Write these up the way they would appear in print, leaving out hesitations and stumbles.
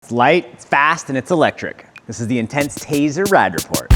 It's light, it's fast, and it's electric. This is the Intense TAZER Ride Report.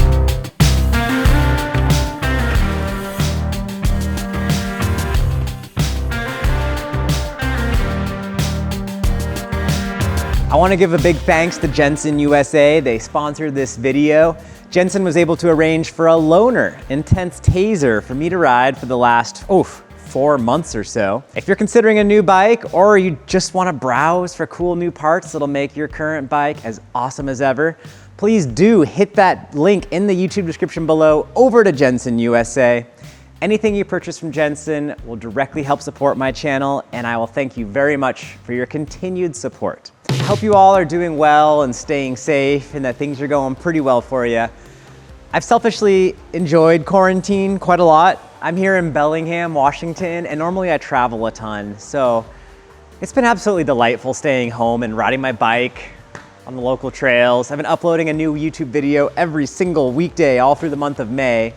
I want to give a big thanks to Jensen USA. They sponsored this video. Jensen was able to arrange for a loaner Intense TAZER for me to ride for the last 4 months or so. If you're considering a new bike or you just want to browse for cool new parts that'll make your current bike as awesome as ever, please do hit that link in the YouTube description below over to Jensen USA. Anything you purchase from Jensen will directly help support my channel, and I will thank you very much for your continued support. I hope you all are doing well and staying safe and that things are going pretty well for you. I've selfishly enjoyed quarantine quite a lot. I'm here in Bellingham, Washington, and normally I travel a ton, so it's been absolutely delightful staying home and riding my bike on the local trails. I've been uploading a new YouTube video every single weekday all through the month of May.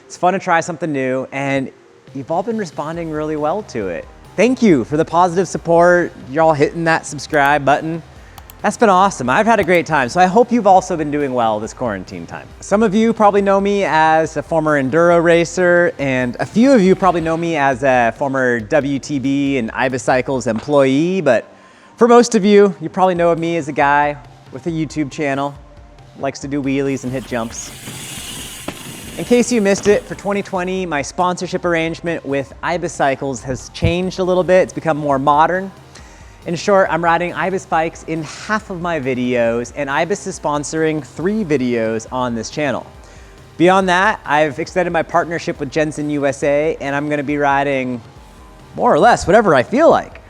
It's fun to try something new, and you've all been responding really well to it. Thank you for the positive support. You're all hitting that subscribe button. That's been awesome. I've had a great time, so I hope you've also been doing well this quarantine time. Some of you probably know me as a former enduro racer, and a few of you probably know me as a former WTB and eBike employee, but for most of you, you probably know of me as a guy with a YouTube channel, likes to do wheelies and hit jumps. In case you missed it, for 2020, my sponsorship arrangement with eBike has changed a little bit. It's become more modern. In short, I'm riding Ibis bikes in half of my videos, and Ibis is sponsoring 3 videos on this channel. Beyond that, I've extended my partnership with Jensen USA, and I'm gonna be riding more or less whatever I feel like.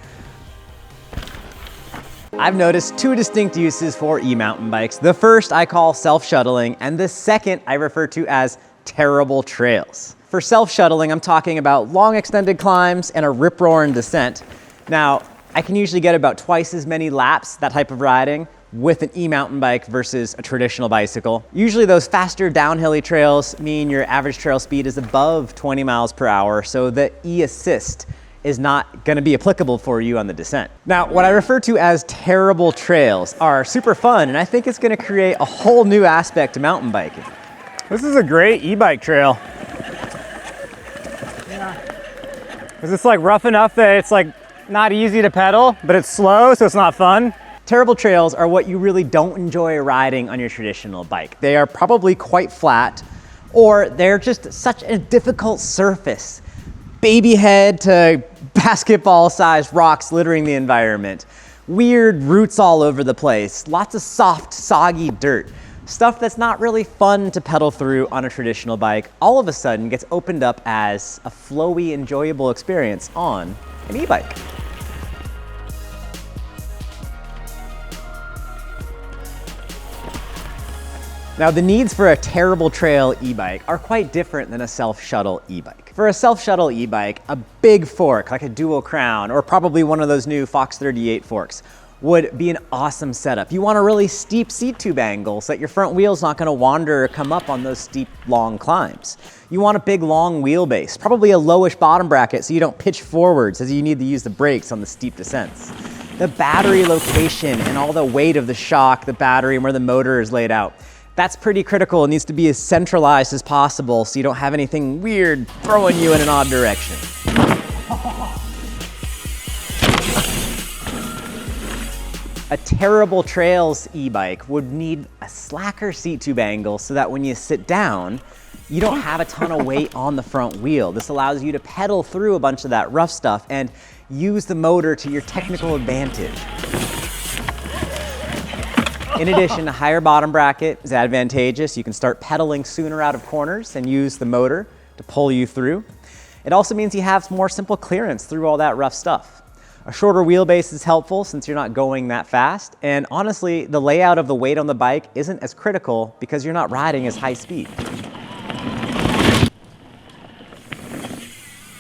I've noticed 2 distinct uses for e-mountain bikes. The first I call self-shuttling, and the second I refer to as terrible trails. For self-shuttling, I'm talking about long extended climbs and a rip-roaring descent. Now, I can usually get about twice as many laps, that type of riding, with an e-mountain bike versus a traditional bicycle. Usually those faster downhilly trails mean your average trail speed is above 20 miles per hour, so the e-assist is not gonna be applicable for you on the descent. Now, what I refer to as terrible trails are super fun, and I think it's gonna create a whole new aspect to mountain biking. This is a great e-bike trail. Yeah. Because it's like rough enough that it's like not easy to pedal, but it's slow, so it's not fun. Terrible trails are what you really don't enjoy riding on your traditional bike. They are probably quite flat, or they're just such a difficult surface. Baby head to basketball-sized rocks littering the environment. Weird roots all over the place. Lots of soft, soggy dirt. Stuff that's not really fun to pedal through on a traditional bike all of a sudden gets opened up as a flowy, enjoyable experience on an e-bike. Now, the needs for a terrible trail e-bike are quite different than a self-shuttle e-bike. For a self-shuttle e-bike, a big fork like a dual crown, or probably one of those new Fox 38 forks, would be an awesome setup. You want a really steep seat tube angle so that your front wheel's not gonna wander or come up on those steep, long climbs. You want a big, long wheelbase, probably a lowish bottom bracket so you don't pitch forwards as you need to use the brakes on the steep descents. The battery location and all the weight of the shock, the battery, and where the motor is laid out, that's pretty critical. It needs to be as centralized as possible so you don't have anything weird throwing you in an odd direction. A terrible trails e-bike would need a slacker seat tube angle so that when you sit down, you don't have a ton of weight on the front wheel. This allows you to pedal through a bunch of that rough stuff and use the motor to your technical advantage. In addition, a higher bottom bracket is advantageous. You can start pedaling sooner out of corners and use the motor to pull you through. It also means you have more simple clearance through all that rough stuff. A shorter wheelbase is helpful since you're not going that fast. And honestly, the layout of the weight on the bike isn't as critical because you're not riding as high speed.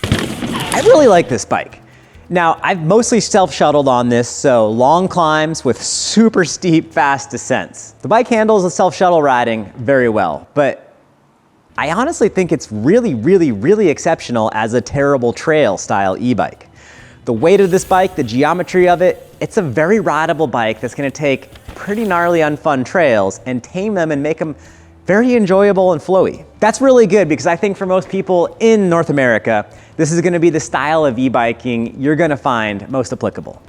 I really like this bike. Now, I've mostly self-shuttled on this, so long climbs with super steep, fast descents. The bike handles the self-shuttle riding very well, but I honestly think it's really exceptional as a terrible trail style e-bike. The weight of this bike, the geometry of it, it's a very rideable bike that's gonna take pretty gnarly on fun trails and tame them and make them very enjoyable and flowy. That's really good because I think for most people in North America, this is gonna be the style of e-biking you're gonna find most applicable.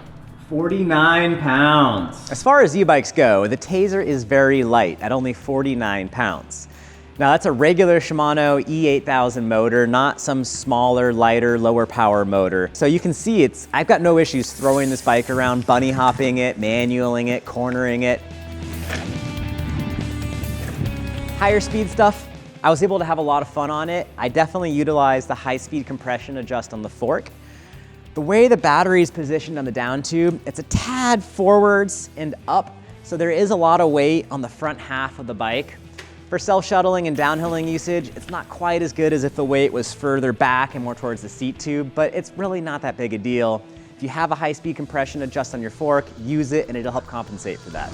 49 pounds. As far as e-bikes go, the TAZER is very light at only 49 pounds. Now that's a regular Shimano E8000 motor, not some smaller, lighter, lower power motor. So you can see I've got no issues throwing this bike around, bunny hopping it, manualing it, cornering it. Higher speed stuff, I was able to have a lot of fun on it. I definitely utilized the high speed compression adjust on the fork. The way the battery is positioned on the down tube, it's a tad forwards and up, so there is a lot of weight on the front half of the bike. For self-shuttling and downhilling usage, it's not quite as good as if the weight was further back and more towards the seat tube, but it's really not that big a deal. If you have a high-speed compression adjust on your fork, use it and it'll help compensate for that.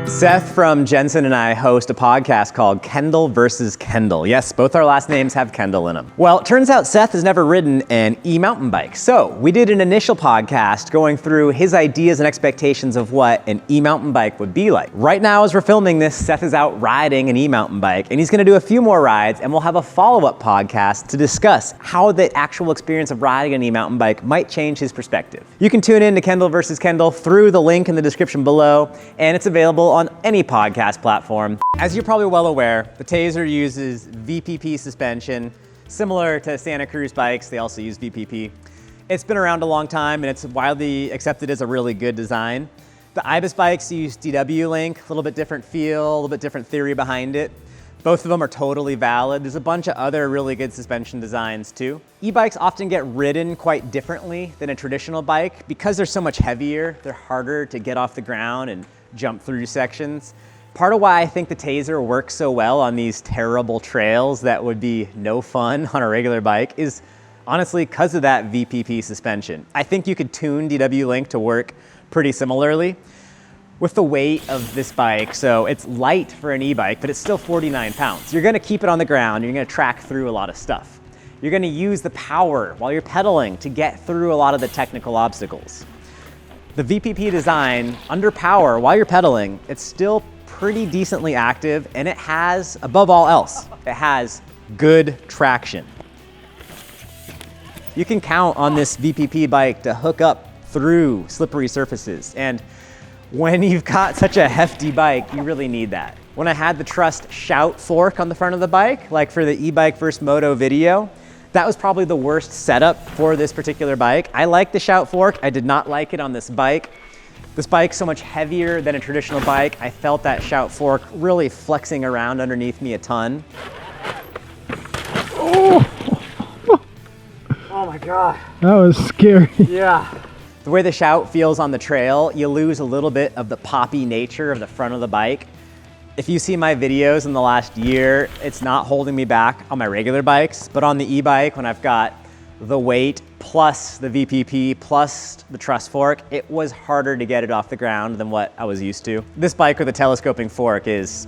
Seth from Jensen and I host a podcast called Kendall versus Kendall. Yes, both our last names have Kendall in them. Well, it turns out Seth has never ridden an e-mountain bike. So we did an initial podcast going through his ideas and expectations of what an e-mountain bike would be like. Right now, as we're filming this, Seth is out riding an e-mountain bike and he's gonna do a few more rides and we'll have a follow-up podcast to discuss how the actual experience of riding an e-mountain bike might change his perspective. You can tune in to Kendall versus Kendall through the link in the description below, and it's available on any podcast platform. As you're probably well aware, the TAZER uses VPP suspension. Similar to Santa Cruz bikes, they also use VPP. It's been around a long time and it's widely accepted as a really good design. The Ibis bikes use DW Link, a little bit different feel, a little bit different theory behind it. Both of them are totally valid. There's a bunch of other really good suspension designs too. E-bikes often get ridden quite differently than a traditional bike. Because they're so much heavier, they're harder to get off the ground and jump through sections. Part of why I think the TAZER works so well on these terrible trails that would be no fun on a regular bike is honestly because of that VPP suspension. I think you could tune DW Link to work pretty similarly. With the weight of this bike, so it's light for an e-bike, but it's still 49 pounds. You're gonna keep it on the ground, you're gonna track through a lot of stuff. You're gonna use the power while you're pedaling to get through a lot of the technical obstacles. The VPP design, under power while you're pedaling, it's still pretty decently active, and it has, above all else, it has good traction. You can count on this VPP bike to hook up through slippery surfaces, and when you've got such a hefty bike, you really need that. When I had the Trust Shout fork on the front of the bike, like for the e-bike versus moto video, that was probably the worst setup for this particular bike. I like the Shout fork. I did not like it on this bike. This bike's so much heavier than a traditional bike. I felt that Shout fork really flexing around underneath me a ton. Oh my God. That was scary. Yeah. The way the Shout feels on the trail, you lose a little bit of the poppy nature of the front of the bike. If you see my videos in the last year, it's not holding me back on my regular bikes, but on the e-bike, when I've got the weight plus the VPP plus the truss fork, it was harder to get it off the ground than what I was used to. This bike with a telescoping fork is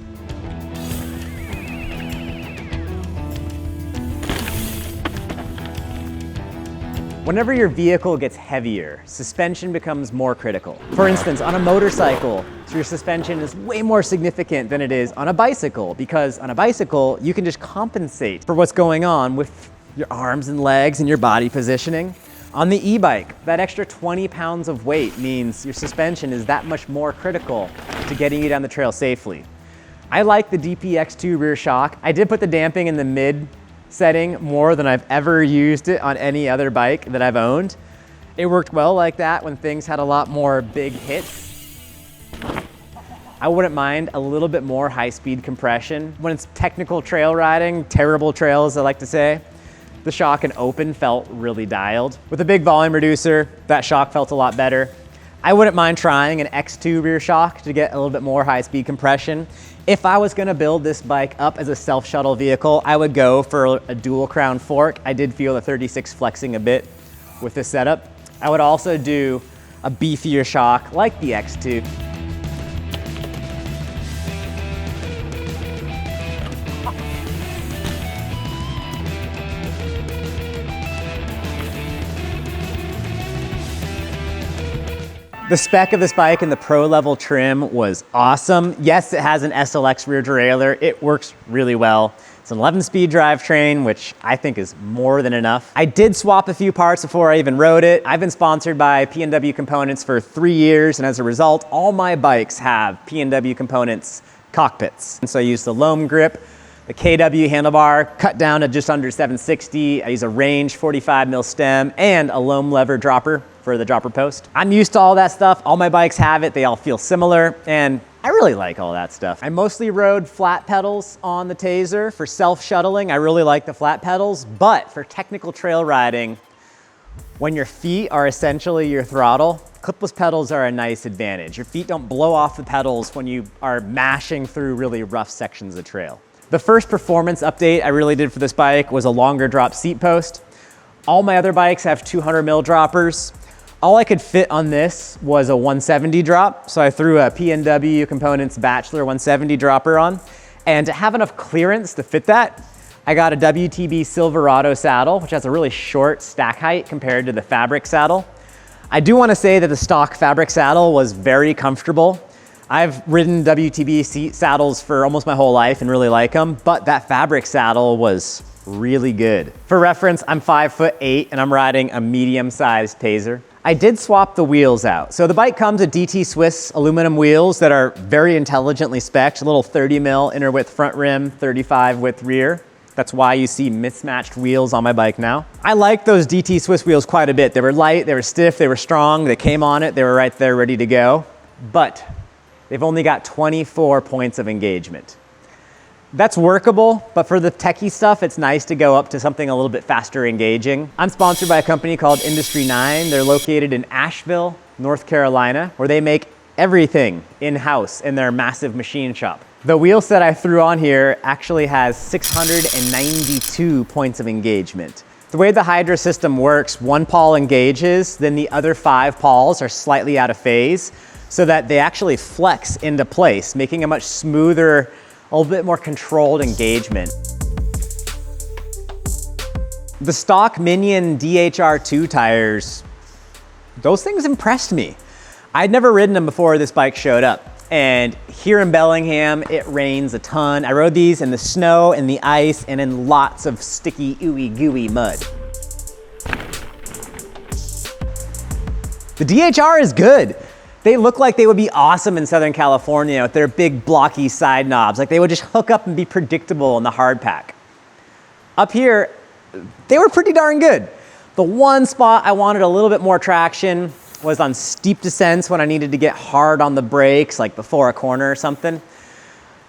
whenever your vehicle gets heavier, suspension becomes more critical. For instance, on a motorcycle, your suspension is way more significant than it is on a bicycle, because on a bicycle, you can just compensate for what's going on with your arms and legs and your body positioning. On the e-bike, that extra 20 pounds of weight means your suspension is that much more critical to getting you down the trail safely. I like the DPX2 rear shock. I did put the damping in the mid setting more than I've ever used it on any other bike that I've owned. It worked well like that when things had a lot more big hits. I wouldn't mind a little bit more high-speed compression. When it's technical trail riding, terrible trails I like to say, the shock and open felt really dialed. With a big volume reducer, that shock felt a lot better. I wouldn't mind trying an X2 rear shock to get a little bit more high-speed compression. If I was gonna build this bike up as a self-shuttle vehicle, I would go for a dual crown fork. I did feel the 36 flexing a bit with this setup. I would also do a beefier shock like the X2. The spec of this bike in the pro level trim was awesome. Yes, it has an SLX rear derailleur. It works really well. It's an 11-speed drivetrain, which I think is more than enough. I did swap a few parts before I even rode it. I've been sponsored by P&W Components for 3 years, and as a result, all my bikes have P&W Components cockpits. And so I use the Loam grip, the KW handlebar, cut down to just under 760. I use a range 45 mil stem and a Loam lever dropper for the dropper post. I'm used to all that stuff. All my bikes have it. They all feel similar, and I really like all that stuff. I mostly rode flat pedals on the TAZER. For self-shuttling, I really like the flat pedals, but for technical trail riding, when your feet are essentially your throttle, clipless pedals are a nice advantage. Your feet don't blow off the pedals when you are mashing through really rough sections of trail. The first performance update I really did for this bike was a longer drop seat post. All my other bikes have 200 mil droppers. All I could fit on this was a 170 drop, so I threw a P&W Components Bachelor 170 dropper on. And to have enough clearance to fit that, I got a WTB Silverado saddle, which has a really short stack height compared to the fabric saddle. I do want to say that the stock fabric saddle was very comfortable. I've ridden WTB seat saddles for almost my whole life and really like them, but that fabric saddle was really good. For reference, I'm 5'8" and I'm riding a medium-sized TAZER. I did swap the wheels out. So the bike comes with DT Swiss aluminum wheels that are very intelligently spec'd, a little 30 mil inner width front rim, 35 width rear. That's why you see mismatched wheels on my bike now. I like those DT Swiss wheels quite a bit. They were light, they were stiff, they were strong, they came on it, they were right there ready to go. But they've only got 24 points of engagement. That's workable, but for the techie stuff, it's nice to go up to something a little bit faster engaging. I'm sponsored by a company called Industry 9. They're located in Asheville, North Carolina, where they make everything in-house in their massive machine shop. The wheel set I threw on here actually has 692 points of engagement. The way the Hydra system works, one pawl engages, then the other 5 pawls are slightly out of phase, so that they actually flex into place, making a much smoother, a little bit more controlled engagement. The stock Minion DHR2 tires, those things impressed me. I'd never ridden them before this bike showed up. And here in Bellingham, it rains a ton. I rode these in the snow and the ice and in lots of sticky, ooey gooey mud. The DHR is good. They look like they would be awesome in Southern California with their big blocky side knobs. Like they would just hook up and be predictable in the hard pack. Up here, they were pretty darn good. The one spot I wanted a little bit more traction was on steep descents when I needed to get hard on the brakes, like before a corner or something.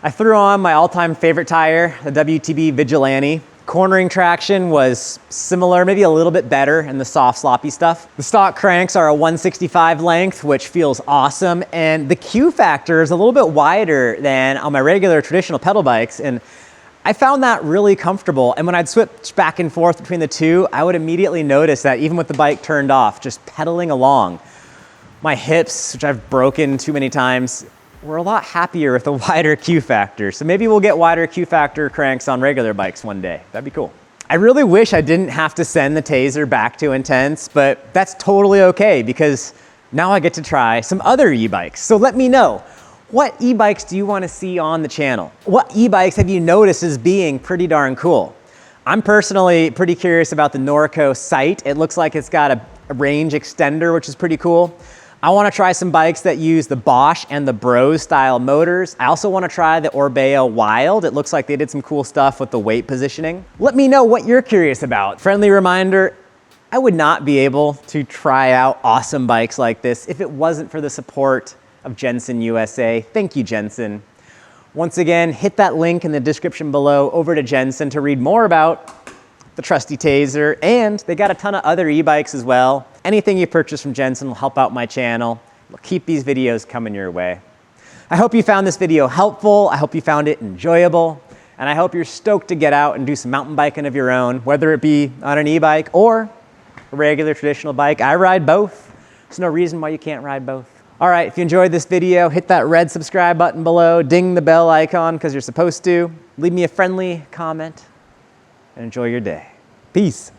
I threw on my all-time favorite tire, the WTB Vigilante. Cornering traction was similar, maybe a little bit better in the soft, sloppy stuff. The stock cranks are a 165 length, which feels awesome. And the Q factor is a little bit wider than on my regular traditional pedal bikes. And I found that really comfortable. And when I'd switch back and forth between the two, I would immediately notice that even with the bike turned off, just pedaling along, my hips, which I've broken too many times, were a lot happier with a wider Q factor. So maybe we'll get wider Q factor cranks on regular bikes one day. That'd be cool. I really wish I didn't have to send the TAZER back to Intense, but that's totally okay because now I get to try some other e-bikes. So let me know, what e-bikes do you want to see on the channel? What e-bikes have you noticed as being pretty darn cool? I'm personally pretty curious about the Norco Sight. It looks like it's got a range extender, which is pretty cool. I want to try some bikes that use the Bosch and the Bros style motors. I also want to try the Orbea Wild. It looks like they did some cool stuff with the weight positioning. Let me know what you're curious about. Friendly reminder, I would not be able to try out awesome bikes like this if it wasn't for the support of Jensen USA. Thank you, Jensen. Once again, hit that link in the description below over to Jensen to read more about the trusty TAZER, and they got a ton of other e-bikes as well. Anything you purchase from Jensen will help out my channel. We'll keep these videos coming your way. I hope you found this video helpful. I hope you found it enjoyable. And I hope you're stoked to get out and do some mountain biking of your own, whether it be on an e-bike or a regular traditional bike. I ride both. There's no reason why you can't ride both. All right, if you enjoyed this video, hit that red subscribe button below, ding the bell icon because you're supposed to. Leave me a friendly comment and enjoy your day. Peace.